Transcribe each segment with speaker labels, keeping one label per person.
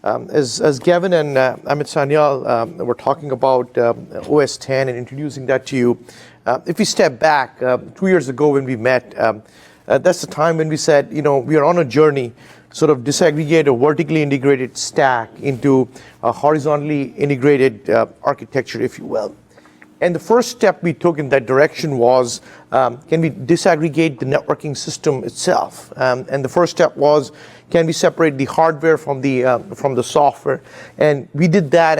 Speaker 1: As Gavin and Amit Sanyal were talking about OS10 and introducing that to you, if we step back 2 years ago when we met, that's the time when we said, we are on a journey to sort of disaggregate a vertically integrated stack into a horizontally integrated architecture, if you will. And the first step we took in that direction was, can we disaggregate the networking system itself? And the first step was, can we separate the hardware from the software? And we did that,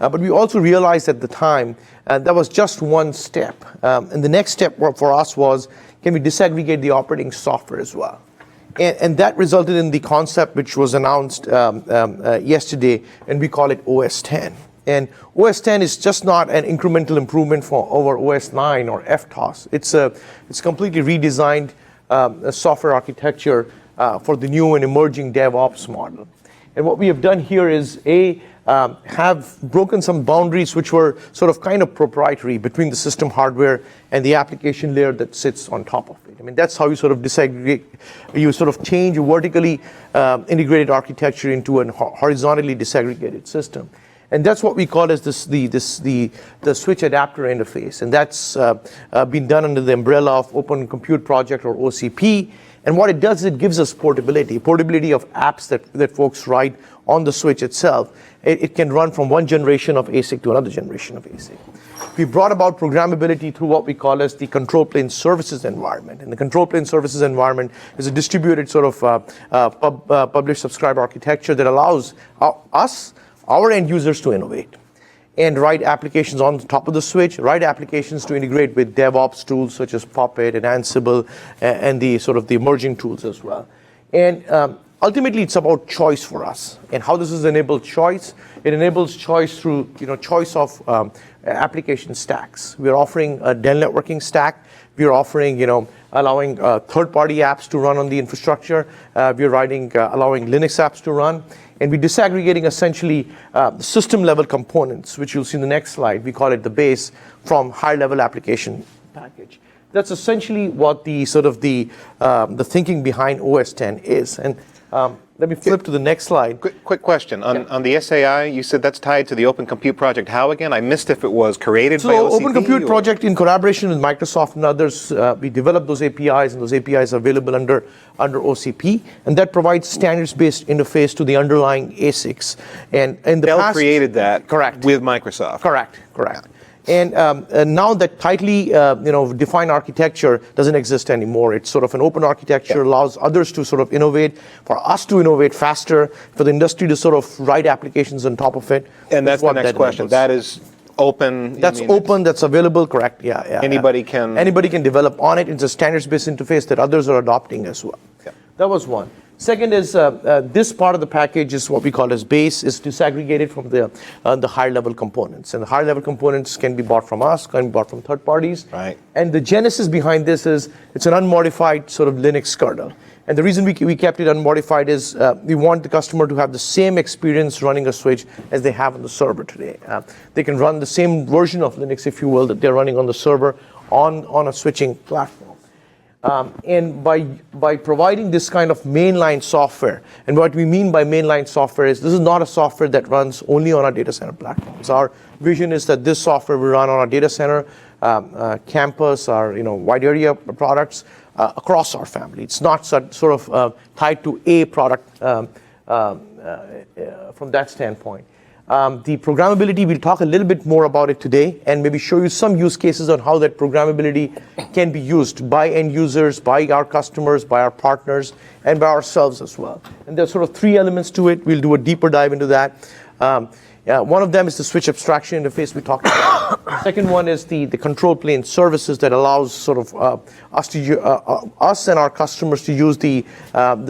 Speaker 1: but we also realized at the time that was just one step. And the next step for us was, can we disaggregate the operating software as well? And that resulted in the concept which was announced yesterday, and we call it OS10. And OS10 is just not an incremental improvement over OS9 or FTOS. It's completely redesigned software architecture for the new and emerging DevOps model. And what we have done here is have broken some boundaries which were sort of kind of proprietary between the system hardware and the application layer that sits on top of it. I mean, that's how you sort of disaggregate, you sort of change a vertically integrated architecture into a horizontally disaggregated system. And that's what we call as the switch adapter interface. And that's been done under the umbrella of Open Compute Project, or OCP. And what it does is it gives us portability of apps that folks write on the switch itself. It can run from one generation of ASIC to another generation of ASIC. We brought about programmability through what we call as the control plane services environment. And the control plane services environment is a distributed sort of publish-subscribe architecture that allows our end users to innovate and write applications on the top of the switch, write applications to integrate with DevOps tools such as Puppet and Ansible and the sort of the emerging tools as well. And ultimately, it's about choice for us. And how does this enable choice? It enables choice through choice of application stacks. We're offering a Dell networking stack. We're offering allowing third-party apps to run on the infrastructure. We're allowing Linux apps to run. And we're disaggregating essentially system-level components, which you'll see in the next slide. We call it the base, from high-level application package. That's essentially what the thinking behind OS10 is. And let me flip to the next slide.
Speaker 2: Quick question. On the SAI, you said that's tied to the Open Compute Project. How again? I missed if it was created by OCP.
Speaker 1: So Open Compute Project, in collaboration with Microsoft and others, we developed those APIs, and those APIs are available under OCP, and that provides standards-based interface to the underlying ASICs. And in the
Speaker 2: Dell
Speaker 1: past,
Speaker 2: created that.
Speaker 1: Correct.
Speaker 2: With Microsoft.
Speaker 1: Correct. And now that tightly defined architecture doesn't exist anymore. It's sort of an open architecture, allows others to sort of innovate, for us to innovate faster, for the industry to sort of write applications on top of it.
Speaker 2: And that's the next question. That is open.
Speaker 1: That's open, that's available, correct, yeah.
Speaker 2: Anybody can
Speaker 1: develop on it. It's a standards-based interface that others are adopting as well. Yeah. That was one. Second is this part of the package is what we call as base, is disaggregated from the higher-level components. And the higher-level components can be bought from us, can be bought from third parties.
Speaker 2: Right.
Speaker 1: And the genesis behind this is it's an unmodified sort of Linux kernel. And the reason we kept it unmodified is we want the customer to have the same experience running a switch as they have on the server today. They can run the same version of Linux, if you will, that they're running on the server on a switching platform. And by providing this kind of mainline software, and what we mean by mainline software is this is not a software that runs only on our data center platforms. Our vision is that this software will run on our data center, campus, our wide area products across our family. It's not sort of tied to a product from that standpoint. The programmability, we'll talk a little bit more about it today and maybe show you some use cases on how that programmability can be used by end users, by our customers, by our partners, and by ourselves as well. And there's sort of three elements to it. We'll do a deeper dive into that. One of them is the switch abstraction interface we talked about. Second one is the control plane services that allows sort of us and our customers to use the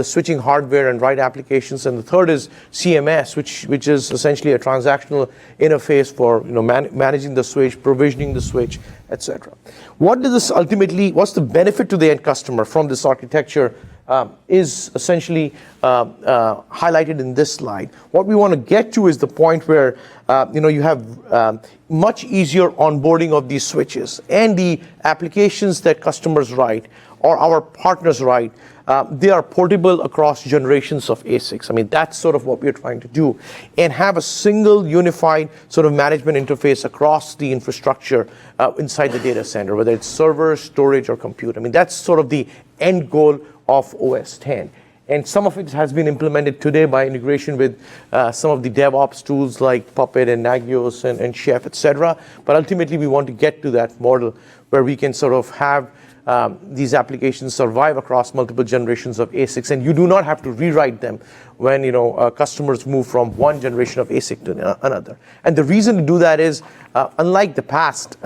Speaker 1: switching hardware and write applications. And the third is CMS, which is essentially a transactional interface for managing the switch, provisioning the switch, etc. What does this ultimately? What's the benefit to the end customer from this architecture? Is essentially highlighted in this slide. What we want to get to is the point where you have much easier onboarding of these switches, and the applications that customers write or our partners write they are portable across generations of ASICs. I mean, that's sort of what we're trying to do, and have a single unified sort of management interface across the infrastructure inside the data center, whether it's server, storage, or compute. I mean, that's sort of the end goal of OS 10. And some of it has been implemented today by integration with some of the DevOps tools like Puppet and Nagios and Chef, et cetera. But ultimately, we want to get to that model where we can sort of have these applications survive across multiple generations of ASICs, and you do not have to rewrite them when customers move from one generation of ASIC to another. And the reason to do that is, unlike the past,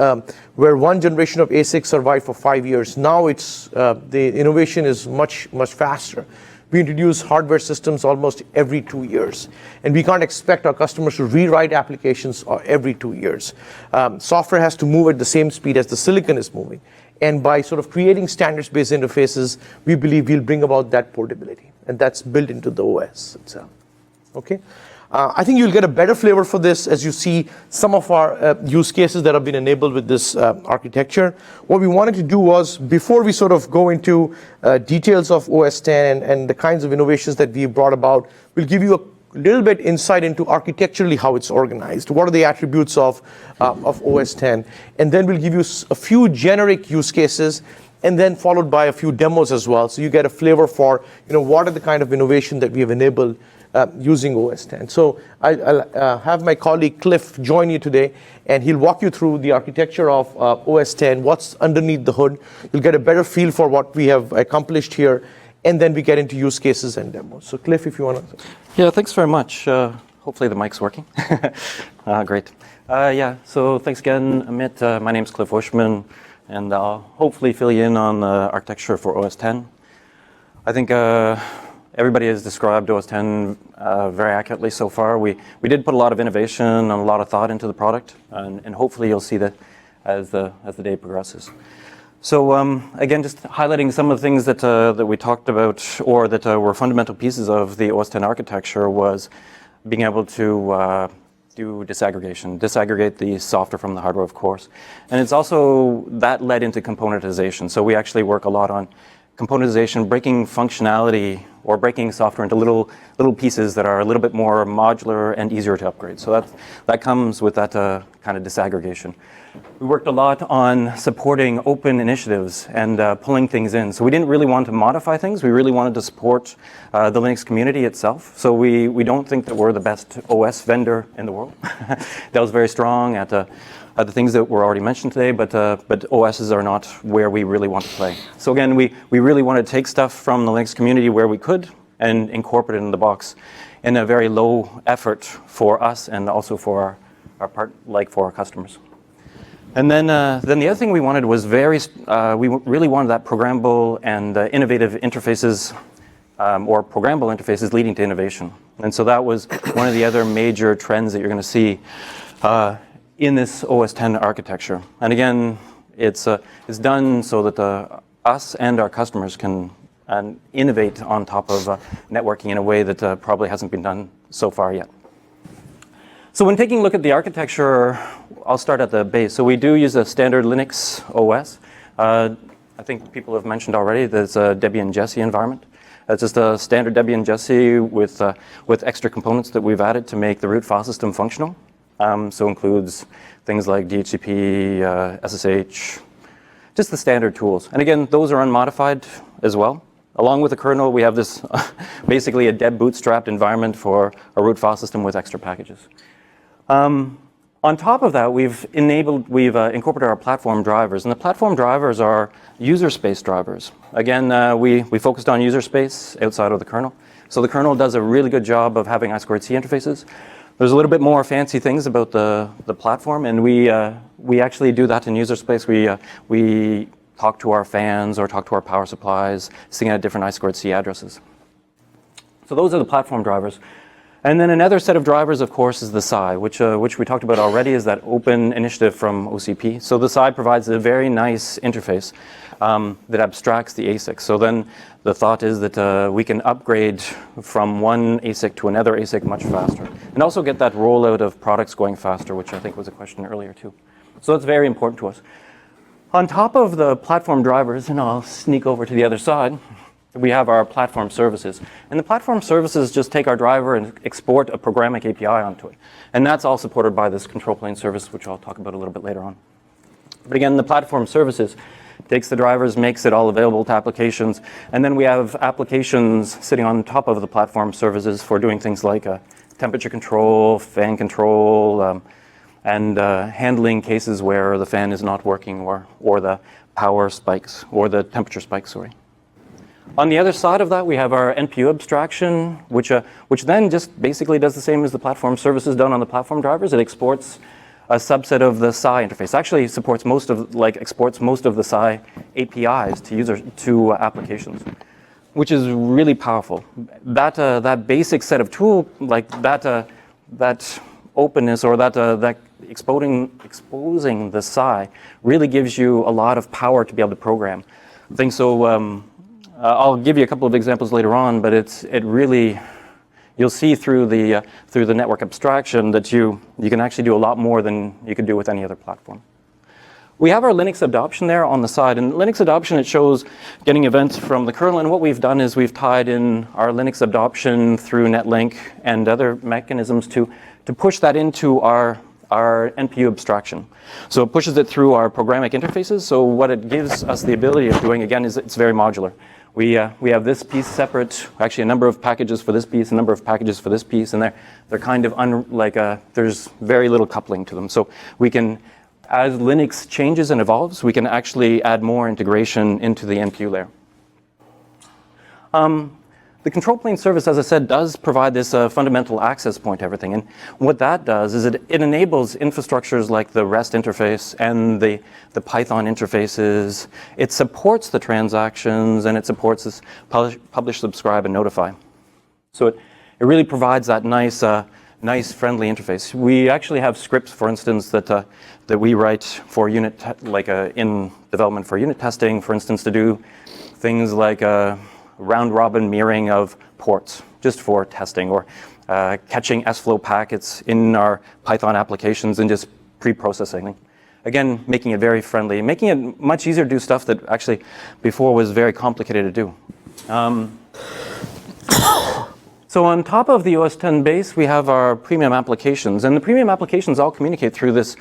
Speaker 1: where one generation of ASIC survived for 5 years, now it's the innovation is much faster. We introduce hardware systems almost every 2 years, and we can't expect our customers to rewrite applications every 2 years. Software has to move at the same speed as the silicon is moving, and by sort of creating standards-based interfaces, we believe we'll bring about that portability, and that's built into the OS itself. Okay. I think you'll get a better flavor for this as you see some of our use cases that have been enabled with this architecture. What we wanted to do was, before we sort of go into details of OS 10 and the kinds of innovations that we brought about, we'll give you a little bit insight into architecturally how it's organized. What are the attributes of OS 10? And then we'll give you a few generic use cases, and then followed by a few demos as well, so you get a flavor for what are the kind of innovation that we have enabled using OS 10. So I'll have my colleague Cliff join you today, and he'll walk you through the architecture of OS 10, what's underneath the hood. You'll get a better feel for what we have accomplished here, and then we get into use cases and demos. So Cliff, if you want to.
Speaker 3: Yeah, thanks very much. Hopefully the mic's working. Great. So thanks again, Amit. My name's Cliff Bushman, and I'll hopefully fill you in on the architecture for OS 10. I think everybody has described OS 10 very accurately so far. We did put a lot of innovation and a lot of thought into the product, and hopefully you'll see that as the day progresses. So again, just highlighting some of the things that we talked about, or that were fundamental pieces of the OS 10 architecture, was being able to do disaggregate the software from the hardware, of course. And it's also, that led into componentization. So we actually work a lot on componentization, breaking functionality or breaking software into little pieces that are a little bit more modular and easier to upgrade. So that comes with that kind of disaggregation. We worked a lot on supporting open initiatives and pulling things in. So we didn't really want to modify things. We really wanted to support the Linux community itself. So we don't think that we're the best OS vendor in the world. Dell's very strong at the things that were already mentioned today, but OSs are not where we really want to play. So again, we really want to take stuff from the Linux community where we could and incorporate it in the box in a very low effort for us and also for our customers. And then the other thing we wanted was we really wanted that programmable and innovative interfaces, or programmable interfaces leading to innovation. And so that was one of the other major trends that you're going to see in this OS 10 architecture. And again, it's done so that us and our customers can innovate on top of networking in a way that probably hasn't been done so far yet. So when taking a look at the architecture, I'll start at the base. So we do use a standard Linux OS. I think people have mentioned already that it's a Debian Jessie environment. It's just a standard Debian Jessie with extra components that we've added to make the root file system functional. So includes things like DHCP, SSH, just the standard tools. And again, those are unmodified as well. Along with the kernel, we have this basically a Deb bootstrapped environment for a root file system with extra packages. On top of that, we've incorporated our platform drivers, and the platform drivers are user space drivers. Again, we focused on user space outside of the kernel. So the kernel does a really good job of having I2C interfaces. There's a little bit more fancy things about the platform, and we actually do that in user space. We talk to our fans or talk to our power supplies, sitting at different I2C addresses. So those are the platform drivers. And then another set of drivers, of course, is the SI, which we talked about already, is that open initiative from OCP. So the SI provides a very nice interface that abstracts the ASIC. So then the thought is that we can upgrade from one ASIC to another ASIC much faster, and also get that rollout of products going faster, which I think was a question earlier too. So that's very important to us. On top of the platform drivers, and I'll sneak over to the other side, we have our platform services. And the platform services just take our driver and export a programmatic API onto it. And that's all supported by this control plane service, which I'll talk about a little bit later on. But again, the platform services takes the drivers, makes it all available to applications, and then we have applications sitting on top of the platform services for doing things like temperature control, fan control, and handling cases where the fan is not working or the power spikes, or the temperature spikes, sorry. On the other side of that, we have our NPU abstraction, which then just basically does the same as the platform services done on the platform drivers. It exports a subset of the SI interface. Actually, supports exports most of the SI APIs to applications, which is really powerful. That basic set of tools, like that openness or that exposing the SI, really gives you a lot of power to be able to program things. So I'll give you a couple of examples later on, but it really, you'll see through the network abstraction that you can actually do a lot more than you could do with any other platform. We have our Linux adoption there on the side, and Linux adoption, it shows getting events from the kernel, and what we've done is we've tied in our Linux adoption through Netlink and other mechanisms to push that into our NPU abstraction. So it pushes it through our programmatic interfaces. So what it gives us the ability of doing, again, is it's very modular. We have this piece separate, actually a number of packages for this piece, a number of packages for this piece, and they're kind of there's very little coupling to them. So we can, as Linux changes and evolves, we can actually add more integration into the NPU layer. The control plane service, as I said, does provide this fundamental access point to everything. And what that does is it enables infrastructures like the REST interface and the Python interfaces. It supports the transactions, and it supports this publish, subscribe, and notify. So it really provides that nice, friendly interface. We actually have scripts, for instance, that we write for in development for unit testing, for instance, to do things like round-robin mirroring of ports, just for testing, or catching S-flow packets in our Python applications and just pre-processing. Again, making it very friendly, making it much easier to do stuff that actually before was very complicated to do. So on top of the OS10 base, we have our premium applications, and the premium applications all communicate through this,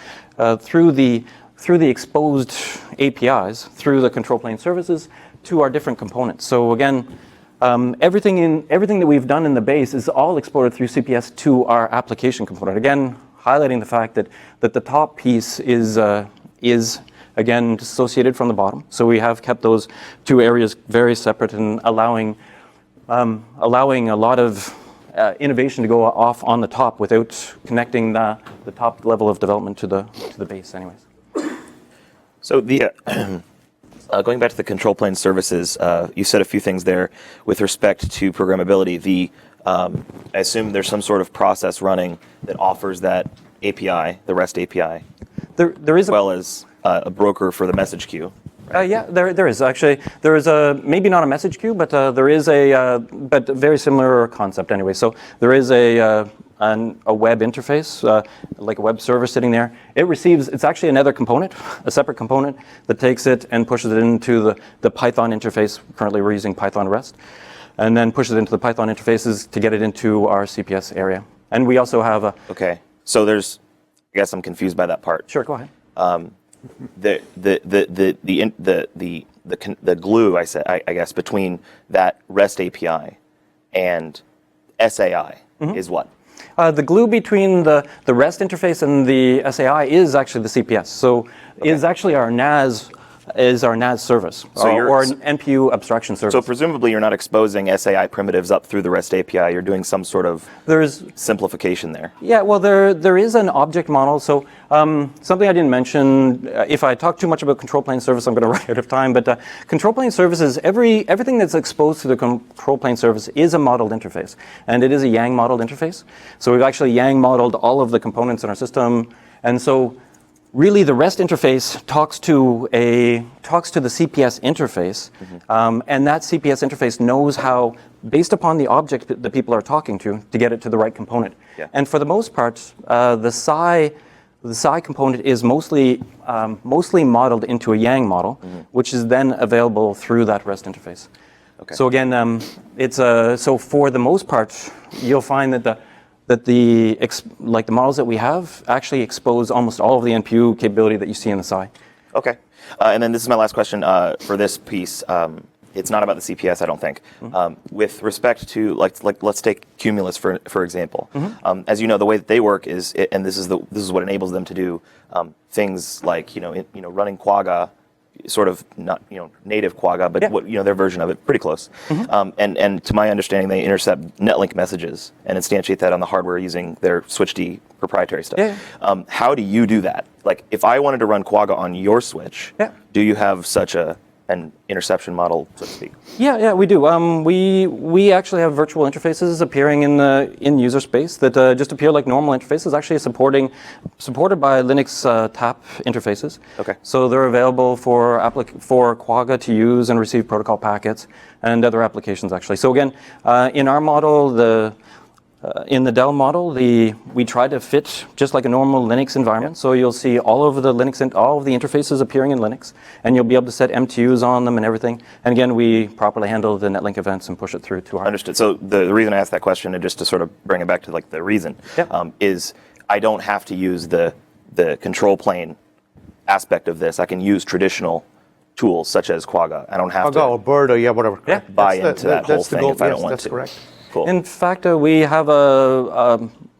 Speaker 3: through the exposed APIs, through the control plane services, to our different components. So again, everything that we've done in the base is all exported through CPS to our application component. Again, highlighting the fact that the top piece is again dissociated from the bottom. So we have kept those two areas very separate and allowing a lot of innovation to go off on the top without connecting the top level of development to the base, anyways.
Speaker 4: So the going back to the control plane services, you said a few things there with respect to programmability. I assume there's some sort of process running that offers that API, the REST API,
Speaker 3: there is
Speaker 4: as well as a broker for the message queue. Right?
Speaker 3: Yeah, there is actually. There is maybe not a message queue, but there is but very similar concept anyway. So there is a web interface, like a web server sitting there. It's actually another component, a separate component that takes it and pushes it into the Python interface. Currently we're using Python REST, and then pushes it into the Python interfaces to get it into our CPS area. And we also have a...
Speaker 4: Okay, so I guess I'm confused by that part.
Speaker 3: Sure, go ahead.
Speaker 4: The glue, I guess, between that REST API and SAI is what?
Speaker 3: The glue between the REST interface and the SAI is actually the CPS. So is actually our NAS service, or an NPU abstraction service.
Speaker 4: So presumably you're not exposing SAI primitives up through the REST API. You're doing some sort of simplification there.
Speaker 3: Yeah, well, there is an object model. So something I didn't mention, if I talk too much about control plane service, I'm going to run out of time. But control plane services, everything that's exposed to the control plane service is a modeled interface. And it is a Yang modeled interface. So we've actually Yang modeled all of the components in our system. And so really, the REST interface talks to the CPS interface, and that CPS interface knows how, based upon the object that people are talking to get it to the right component. Yeah. And for the most part, the SI component is mostly modeled into a Yang model, which is then available through that REST interface.
Speaker 4: Okay.
Speaker 3: So again, it's so for the most part, you'll find that the models that we have actually expose almost all of the NPU capability that you see in the SI.
Speaker 4: Okay. And then this is my last question for this piece. It's not about the CPS, I don't think. With respect to let's take Cumulus for example. As you know, the way that they work is, and this is what enables them to do things like running Quagga, sort of not native Quagga, but their version of it, pretty close. And to my understanding, they intercept netlink messages and instantiate that on the hardware using their switchd proprietary stuff. How do you do that? Like, if I wanted to run Quagga on your switch, do you have such an interception model, so to speak? Yeah,
Speaker 3: we do. We actually have virtual interfaces appearing in user space that just appear like normal interfaces, actually supported by Linux TAP interfaces.
Speaker 4: Okay.
Speaker 3: So they're available for Quagga to use and receive protocol packets and other applications, actually. So again, in our model, in the Dell model, we try to fit just like a normal Linux environment. So you'll see all of the Linux and all of the interfaces appearing in Linux, and you'll be able to set MTUs on them and everything. And again, we properly handle the netlink events and push it through to our.
Speaker 4: Understood. So the reason I asked that question, and just to sort of bring it back to like the reason, is I don't have to use the control plane aspect of this. I can use traditional tools such as Quagga. I don't have
Speaker 1: Quagga or Bird or whatever.
Speaker 4: Buy into that whole thing if I don't want
Speaker 1: that's
Speaker 4: to.
Speaker 1: Correct.
Speaker 4: Cool.
Speaker 3: In fact, we have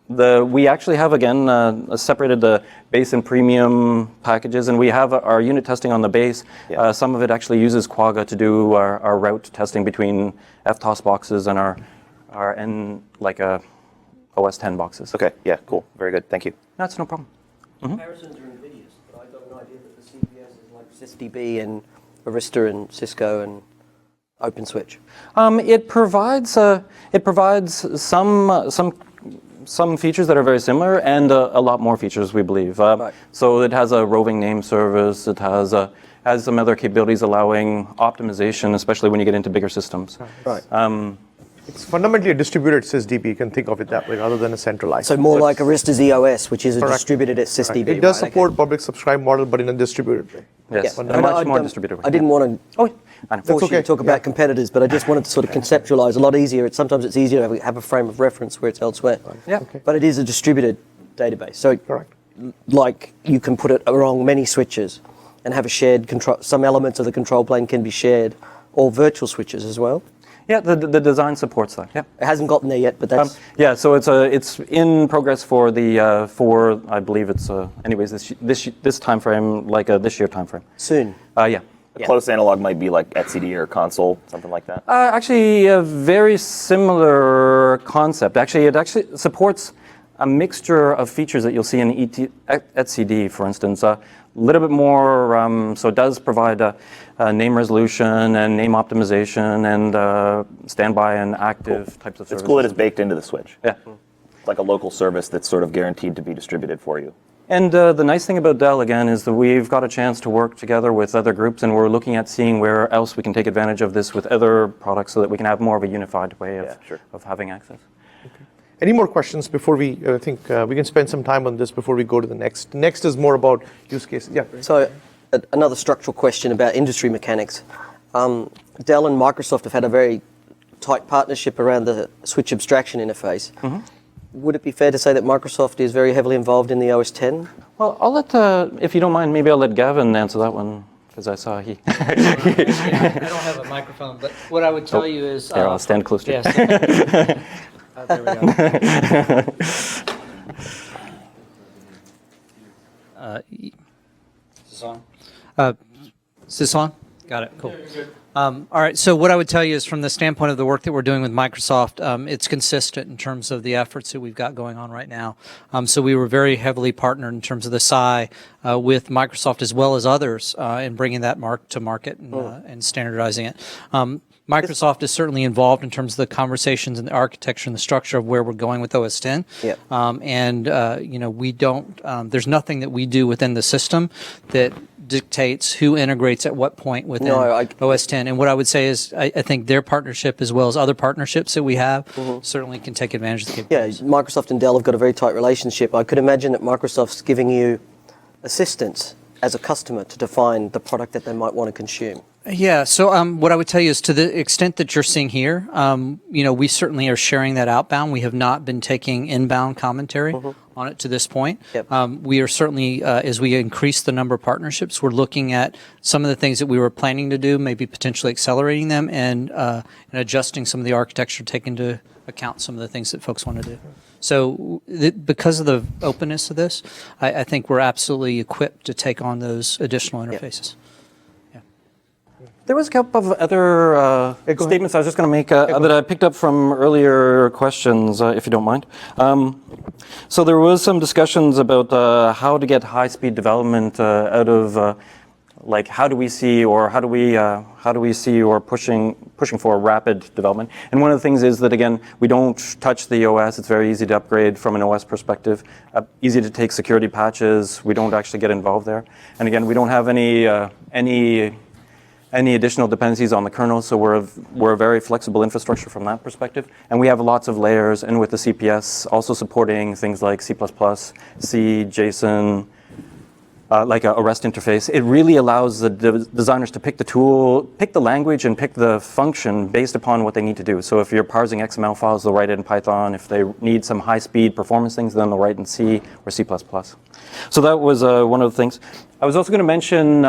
Speaker 3: we actually have again separated the base and premium packages, and we have our unit testing on the base. Some of it actually uses Quagga to do our route testing between FTOS boxes and our OS10 boxes.
Speaker 4: Okay. Yeah. Cool. Very good. Thank you.
Speaker 3: That's no problem.
Speaker 5: Comparisons are invidious, but I got an idea that the CPS is like SysDB and Arista and Cisco and OpenSwitch.
Speaker 3: It provides some features that are very similar and a lot more features, we believe. So it has a roving name service. It has some other capabilities allowing optimization, especially when you get into bigger systems.
Speaker 1: It's fundamentally a distributed SysDB. You can think of it that way, rather than a centralized.
Speaker 5: So more like Arista's EOS, which is a distributed SysDB.
Speaker 1: It does support public subscribe model, but in a distributed way.
Speaker 3: Yes, in a much more distributed way.
Speaker 5: I didn't want to force you to talk about competitors, but I just wanted to sort of conceptualize a lot easier. Sometimes it's easier to have a frame of reference where it's elsewhere. But it is a distributed database. So like you can put it along many switches and have a shared control. Some elements of the control plane can be shared, or virtual switches as well.
Speaker 3: Yeah, the design supports that. Yeah,
Speaker 5: it hasn't gotten there yet, but that's
Speaker 3: so it's in progress for I believe it's anyways this time frame, like this year time frame.
Speaker 5: Soon.
Speaker 3: Yeah.
Speaker 4: A close analog might be like etcd or console, something like that.
Speaker 3: Actually, a very similar concept. Actually, it actually supports a mixture of features that you'll see in etcd, for instance. A little bit more, so it does provide name resolution and name optimization and standby and active types of services.
Speaker 4: It's cool that it's baked into the switch.
Speaker 3: Yeah.
Speaker 4: It's like a local service that's sort of guaranteed to be distributed for you.
Speaker 3: And the nice thing about Dell, again, is that we've got a chance to work together with other groups, and we're looking at seeing where else we can take advantage of this with other products so that we can have more of a unified way of having access.
Speaker 1: Okay. Any more questions before we, I think we can spend some time on this before we go to the next. Next is more about use cases. Yeah.
Speaker 5: So another structural question about industry mechanics. Dell and Microsoft have had a very tight partnership around the switch abstraction interface. Would it be fair to say that Microsoft is very heavily involved in the OS10?
Speaker 3: Well, I'll let, if you don't mind, maybe I'll let Gavin answer that one, because I saw he.
Speaker 6: I don't have a microphone, but what I would tell you is.
Speaker 3: Here, I'll stand close to you.
Speaker 6: Yes. There we go. Is this on? Is this on? Got it. Cool. All right. So what I would tell you is, from the standpoint of the work that we're doing with Microsoft, it's consistent in terms of the efforts that we've got going on right now. So we were very heavily partnered in terms of the SI with Microsoft as well as others in bringing that to market and standardizing it. Microsoft is certainly involved in terms of the conversations and the architecture and the structure of where we're going with OS 10. We don't. There's nothing that we do within the system that dictates who integrates at what point within OS 10. And what I would say is, I think their partnership, as well as other partnerships that we have, certainly can take advantage of the capabilities.
Speaker 5: Microsoft and Dell have got a very tight relationship. I could imagine that Microsoft's giving you assistance as a customer to define the product that they might want to consume?
Speaker 6: Yeah. So what I would tell you is, to the extent that you're seeing here, we certainly are sharing that outbound. We have not been taking inbound commentary on it to this point.
Speaker 5: Yep.
Speaker 6: We are certainly, as we increase the number of partnerships, we're looking at some of the things that we were planning to do, maybe potentially accelerating them and adjusting some of the architecture, taking into account some of the things that folks want to do. So because of the openness of this, I think we're absolutely equipped to take on those additional interfaces.
Speaker 3: There was a couple of other statements I was just going to make that I picked up from earlier questions, if you don't mind. So there was some discussions about how to get high-speed development out of, how do we see or pushing for rapid development. And one of the things is that, again, we don't touch the OS. It's very easy to upgrade from an OS perspective. Easy to take security patches. We don't actually get involved there. And again, we don't have any additional dependencies on the kernel, so we're a very flexible infrastructure from that perspective. And we have lots of layers, and with the CPS also supporting things like C++, C, JSON, like a REST interface. It really allows the designers to pick the tool, pick the language, and pick the function based upon what they need to do. So if you're parsing XML files, they'll write it in Python. If they need some high-speed performance things, then they'll write in C or C++. So that was one of the things. I was also going to mention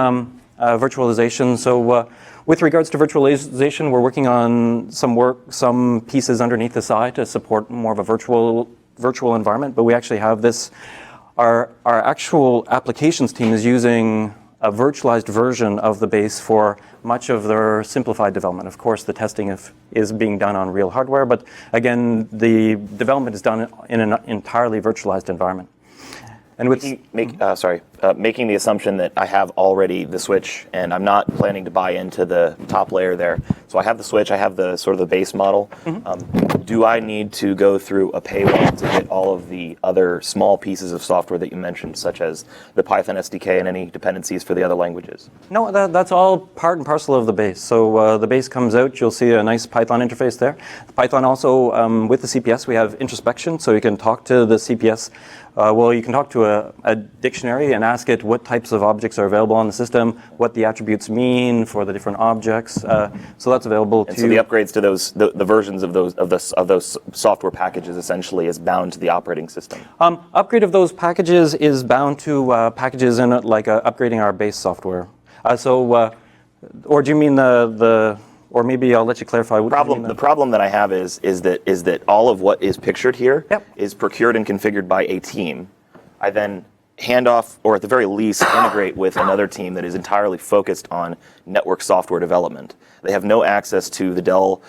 Speaker 3: virtualization. So with regards to virtualization, we're working on some pieces underneath the side to support more of a virtual environment, but we actually have this. Our actual applications team is using a virtualized version of the base for much of their simplified development. Of course, the testing is being done on real hardware, but again, the development is done in an entirely virtualized environment. And with
Speaker 4: making the assumption that I have already the switch, and I'm not planning to buy into the top layer there. So I have the switch, I have the sort of the base model. Do I need to go through a paywall to get all of the other small pieces of software that you mentioned, such as the Python SDK and any dependencies for the other languages?
Speaker 3: No, that's all part and parcel of the base. So the base comes out, you'll see a nice Python interface there. Python also, with the CPS, we have introspection, so you can talk to the CPS. You can talk to a dictionary and ask it what types of objects are available on the system, what the attributes mean for the different objects. So that's available to.
Speaker 4: And so the upgrades to those, the versions of those software packages essentially is bound to the operating system.
Speaker 3: Upgrade of those packages is bound to packages in upgrading our base software. Or do you mean or maybe I'll let you clarify.
Speaker 4: The problem that I have is that all of what is pictured here is procured and configured by a team. I then hand off, or at the very least, integrate with another team that is entirely focused on network software development. They have no access to the Dell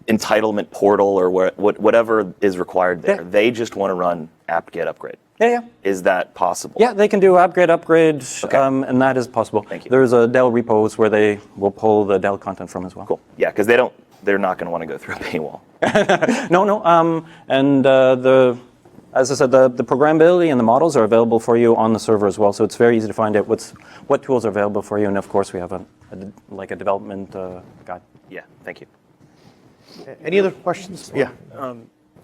Speaker 4: entitlement portal or whatever is required there. They just want to run apt-get upgrade.
Speaker 3: Yeah.
Speaker 4: Is that possible?
Speaker 3: Yeah, they can do upgrade, and that is possible.
Speaker 4: Thank you.
Speaker 3: There's a Dell repos where they will pull the Dell content from as well.
Speaker 4: Cool. Yeah, because they're not going to want to go through a paywall.
Speaker 3: No. As I said, the programmability and the models are available for you on the server as well. So it's very easy to find out what tools are available for you. And of course, we have a development guide.
Speaker 4: Yeah. Thank you.
Speaker 1: Any other questions? Yeah.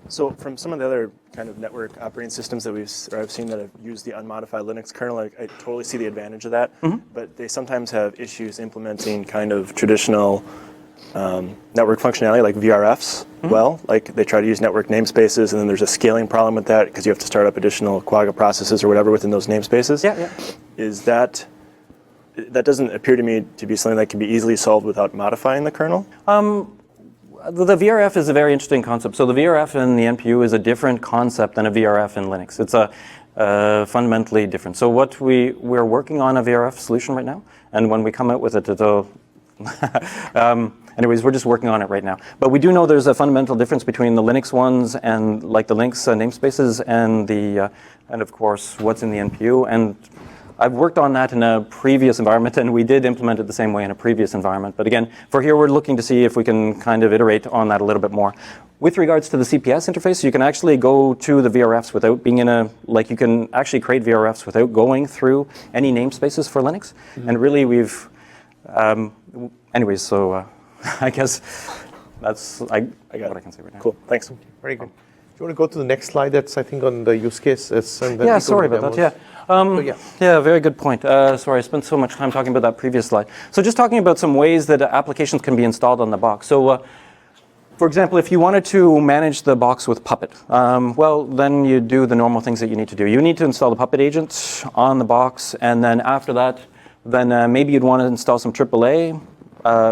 Speaker 7: So from some of the other kind of network operating systems that I've seen that have used the unmodified Linux kernel, I totally see the advantage of that. But they sometimes have issues implementing kind of traditional network functionality like VRFs. Like they try to use network namespaces, and then there's a scaling problem with that because you have to start up additional Quagga processes or whatever within those namespaces.
Speaker 3: Yeah.
Speaker 7: Is that doesn't appear to me to be something that can be easily solved without modifying the kernel?
Speaker 3: The VRF is a very interesting concept. So the VRF in the NPU is a different concept than a VRF in Linux. It's fundamentally different. So we're working on a VRF solution right now, and when we come out with it, it'll. Anyways, we're just working on it right now. But we do know there's a fundamental difference between the Linux ones and like the Linux namespaces and of course what's in the NPU. And I've worked on that in a previous environment, and we did implement it the same way in a previous environment. But again, for here, we're looking to see if we can kind of iterate on that a little bit more. With regards to the CPS interface, you can actually go to the VRFs without being you can actually create VRFs without going through any namespaces for Linux. And really, we've, anyways, so I guess that's what I can say right now.
Speaker 7: Cool, thanks.
Speaker 1: Very good. you want to go to the next slide? That's, I think, on the use cases. And then
Speaker 3: Yeah,
Speaker 1: we go to
Speaker 3: sorry
Speaker 1: the
Speaker 3: about
Speaker 1: demos.
Speaker 3: that.
Speaker 1: Yeah.
Speaker 3: Yeah, very good point. Sorry, I spent so much time talking about that previous slide. So just talking about some ways that applications can be installed on the box. So for example, if you wanted to manage the box with Puppet, well, then you do the normal things that you need to do. You need to install the Puppet agent on the box, and then after that, then maybe you'd want to install some AAA,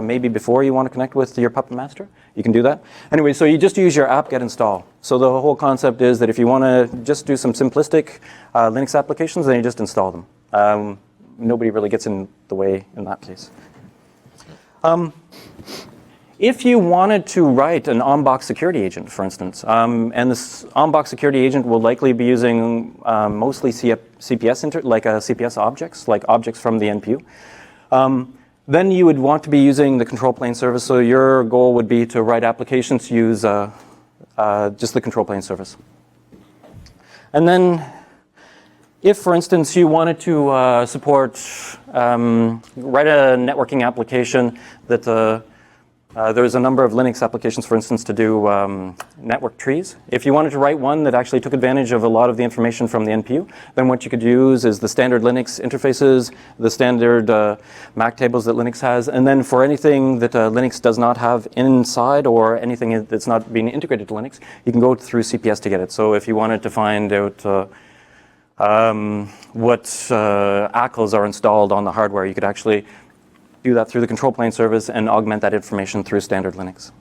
Speaker 3: maybe before you want to connect with your Puppet Master. You can do that. Anyway, so you just use your apt-get install. So the whole concept is that if you want to just do some simplistic Linux applications, then you just install them. Nobody really gets in the way in that case. If you wanted to write an on-box security agent, for instance, and this on-box security agent will likely be using mostly CPS, like CPS objects, like objects from the NPU, then you would want to be using the control plane service. So your goal would be to write applications to use just the control plane service. And then if, for instance, you wanted to support, write a networking application that there's a number of Linux applications, for instance, to do network trees. If you wanted to write one that actually took advantage of a lot of the information from the NPU, then what you could use is the standard Linux interfaces, the standard MAC tables that Linux has, and then for anything that Linux does not have inside or anything that's not being integrated to Linux, you can go through CPS to get it. So if you wanted to find out what ACLs are installed on the hardware, you could actually do that through the control plane service and augment that information through standard Linux.